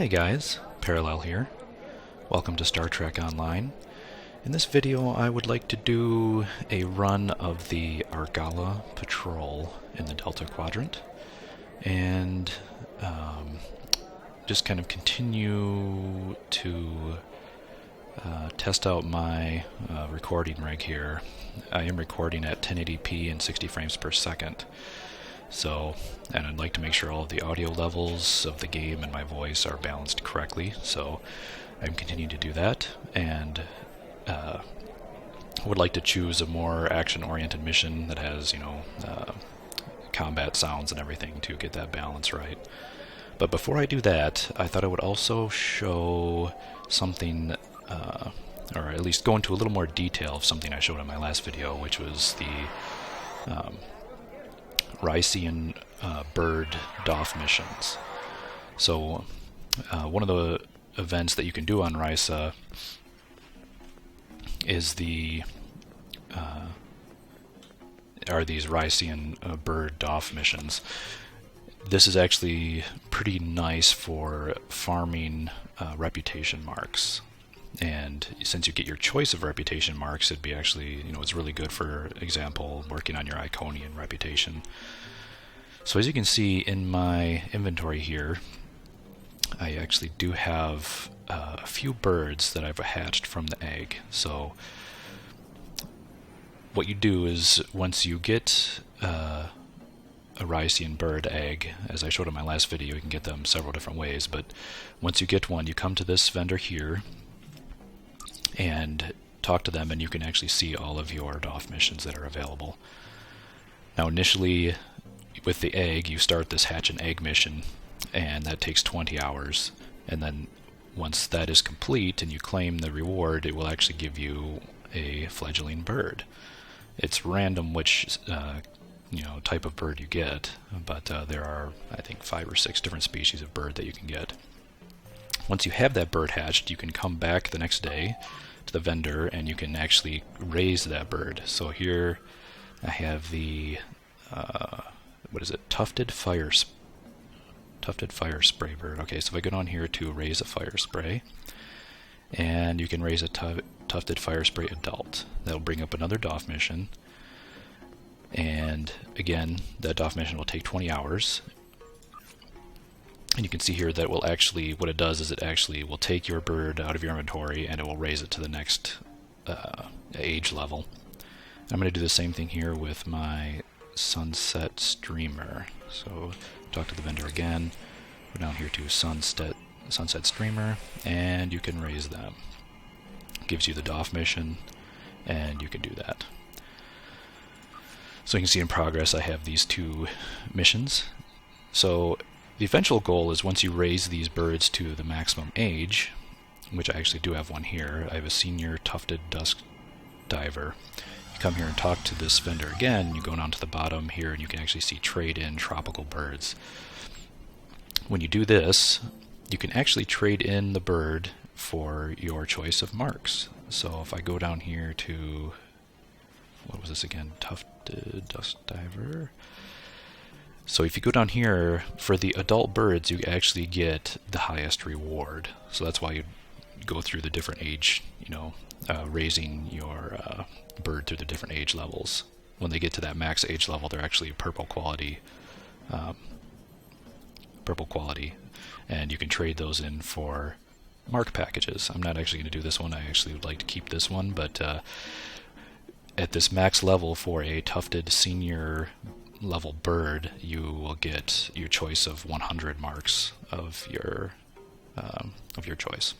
Hey guys, Parallel here. Welcome to Star Trek Online. In this video I would like to do a run of the Argala patrol in the Delta Quadrant and just kind of continue to test out my recording rig here. I am recording at 1080p and 60 frames per second. And I'd like to make sure all of the audio levels of the game and my voice are balanced correctly, so I'm continuing to do that, and would like to choose a more action-oriented mission that has, combat sounds and everything to get that balance right. But before I do that, I thought I would also show something, or at least go into a little more detail of something I showed in my last video, which was the Risian bird Doff missions. So one of the events that you can do on Risa is are these Risian bird Doff missions. This is actually pretty nice for farming reputation marks. And since you get your choice of reputation marks, it'd be actually, it's really good, for example, working on your Iconian reputation. So as you can see in my inventory here, I actually do have a few birds that I've hatched from the egg. So what you do is, once you get a Risian bird egg, as I showed in my last video, you can get them several different ways, but once you get one, you come to this vendor here and talk to them, and you can actually see all of your Doff missions that are available. Now initially, with the egg, you start this hatch an egg mission, and that takes 20 hours, and then once that is complete and you claim the reward, it will actually give you a fledgling bird. It's random which type of bird you get, but there are, I think, 5 or 6 different species of bird that you can get. Once you have that bird hatched, you can come back the next day to the vendor and you can actually raise that bird. So here I have the tufted fire spray bird. Okay, so if I go down here to raise a fire spray, and you can raise a tufted fire spray adult. That'll bring up another Doff mission, and again, that Doff mission will take 20 hours. And you can see here that will actually, what it does is it actually will take your bird out of your inventory and it will raise it to the next age level. I'm going to do the same thing here with my sunset streamer. So talk to the vendor again, go down here to sunset streamer, and you can raise them. It gives you the Doff mission, and you can do that. So you can see in progress I have these 2 missions. So the eventual goal is, once you raise these birds to the maximum age, which I actually do have one here, I have a senior tufted dusk diver. You come here and talk to this vendor again, you go down to the bottom here and you can actually see trade in tropical birds. When you do this, you can actually trade in the bird for your choice of marks. So if I go down here to, what was this again, tufted dusk diver. So if you go down here, for the adult birds, you actually get the highest reward. So that's why you go through the different age, raising your bird through the different age levels. When they get to that max age level, they're actually purple quality, and you can trade those in for mark packages. I'm not actually going to do this one. I actually would like to keep this one, but at this max level for a tufted senior level bird, you will get your choice of 100 marks of your choice.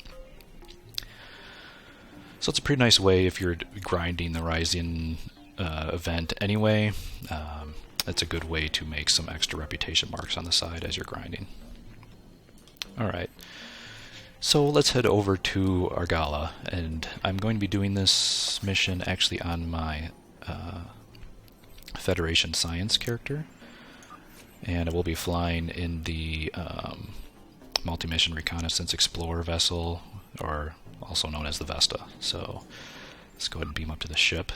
So it's a pretty nice way if you're grinding the Risian event anyway. It's a good way to make some extra reputation marks on the side as you're grinding. Alright, so let's head over to Argala, and I'm going to be doing this mission actually on my Federation Science character, and I will be flying in the multi-mission reconnaissance explorer vessel, or also known as the Vesta. So let's go ahead and beam up to the ship.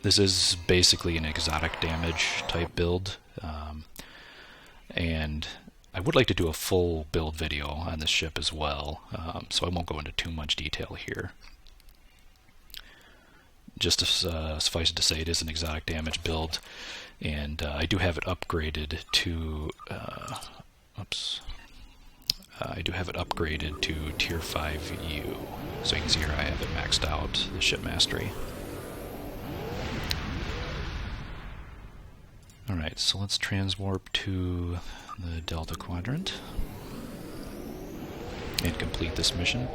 This is basically an exotic damage type build, and I would like to do a full build video on this ship as well, so I won't go into too much detail here. Just to suffice it to say, it is an exotic damage build, and I do have it upgraded to I do have it upgraded to Tier 5-U. So you can see here I have it maxed out, the ship mastery. Alright, so let's transwarp to the Delta Quadrant and complete this mission.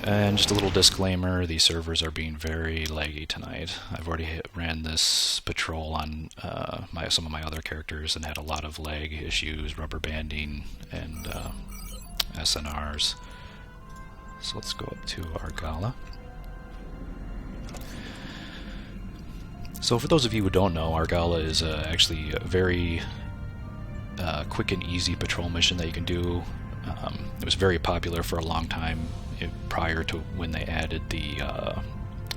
And just a little disclaimer, these servers are being very laggy tonight. I've already ran this patrol on some of my other characters and had a lot of lag issues, rubber banding, and SNRs. So let's go up to Argala. So for those of you who don't know, Argala is actually a very quick and easy patrol mission that you can do. It was very popular for a long time prior to when they added the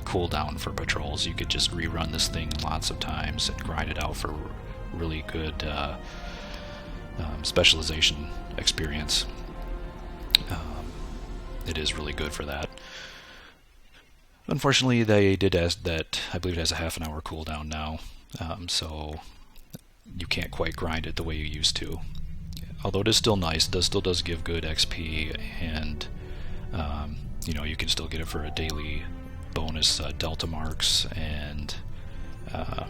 cooldown for patrols. You could just rerun this thing lots of times and grind it out for really good specialization experience. It is really good for that. Unfortunately, they did ask that, I believe it has a half an hour cooldown now, so you can't quite grind it the way you used to. Although it is still nice, it still does give good XP, and you know, you can still get it for a daily bonus delta marks, and I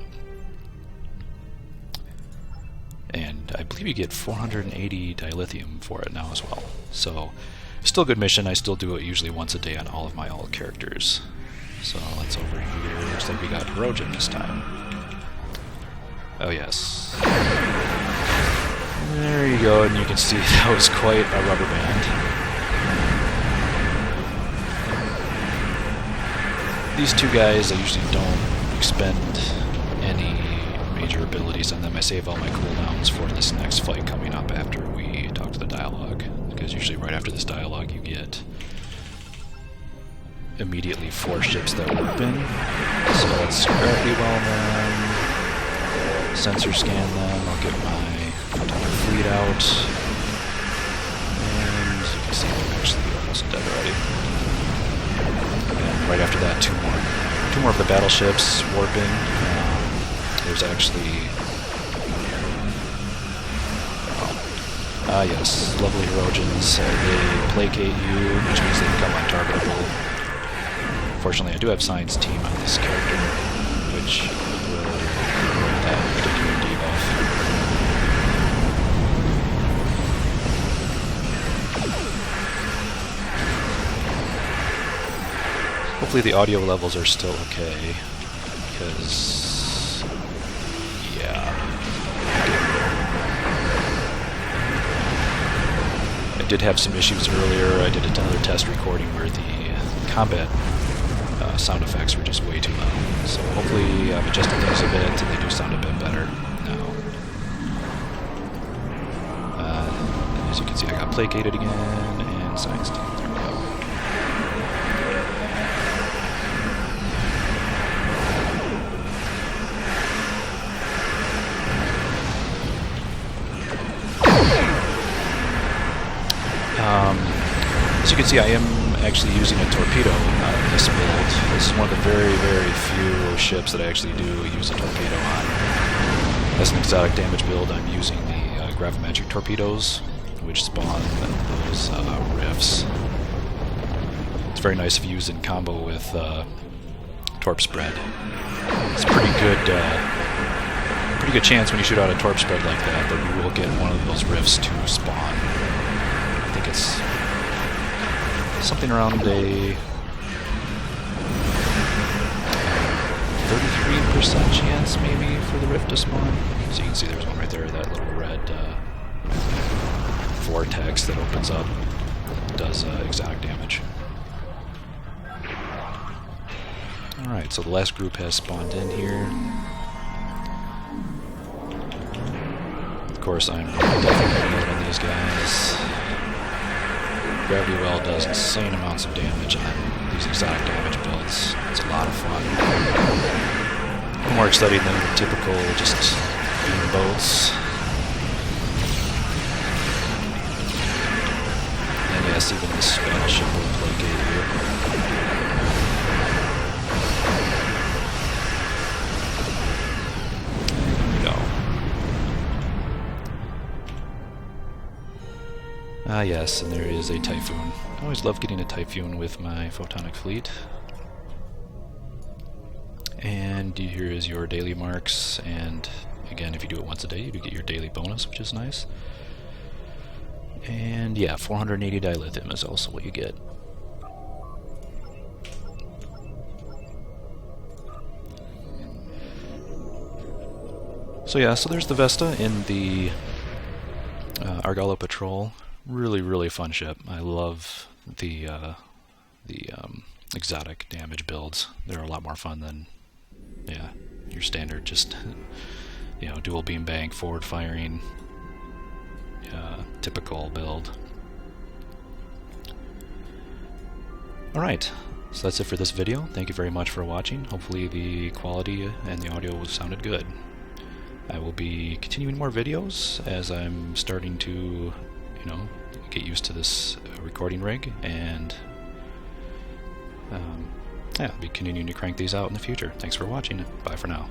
believe you get 480 dilithium for it now as well. So, still a good mission. I still do it usually once a day on all of my alt characters. So let's over here. Looks like we got Rosian this time. Oh yes. There you go, and you can see that was quite a rubber band. These two guys, I usually don't expend any major abilities on them. I save all my cooldowns for this next fight coming up after we talk to the dialogue, because usually right after this dialogue you get immediately 4 ships that warp in. So let's gravity well them, sensor scan them, I'll get my entire fleet out, and as you can see I'm actually almost dead already. And right after that, two more of the battleships warping. There's actually yes, lovely Rosians. They placate you, which means they become untargetable. Unfortunately, I do have Science Team on this character, which will avoid that particular debuff. Hopefully the audio levels are still okay, because, yeah. I did have some issues earlier. I did another test recording where the combat sound effects were just way too loud. So hopefully I've adjusted things a bit and they do sound a bit better now. And as you can see, I got placated again, and Science Team. There we go. As you can see, I am actually using a torpedo in this build. This is one of the very, very few ships that I actually do use a torpedo on. As an exotic damage build, I'm using the gravimetric torpedoes, which spawn those rifts. It's very nice if used in combo with torp spread. It's a pretty good chance when you shoot out a torp spread like that you will get one of those rifts to spawn. I think it's something around a 33% chance maybe for the rift to spawn. So you can see there's one right there, that little red vortex that opens up, does exotic damage. Alright, so the last group has spawned in here. Of course, I'm definitely one of these guys. Gravity Well does insane amounts of damage on these exotic damage builds. It's a lot of fun. I'm more exciting than the typical just beam boats. Ah yes, and there is a Typhoon. I always love getting a Typhoon with my photonic fleet. And here is your daily marks, and again, if you do it once a day, you do get your daily bonus, which is nice. And yeah, 480 dilithium is also what you get. So yeah, so there's the Vesta in the Argala Patrol. Really, really fun ship. I love the exotic damage builds. They're a lot more fun than, yeah, your standard just, you know, dual beam bank, forward firing, typical build. Alright, so that's it for this video. Thank you very much for watching. Hopefully the quality and the audio sounded good. I will be continuing more videos as I'm starting to, you know, get used to this recording rig, and yeah, I'll be continuing to crank these out in the future. Thanks for watching. Bye for now.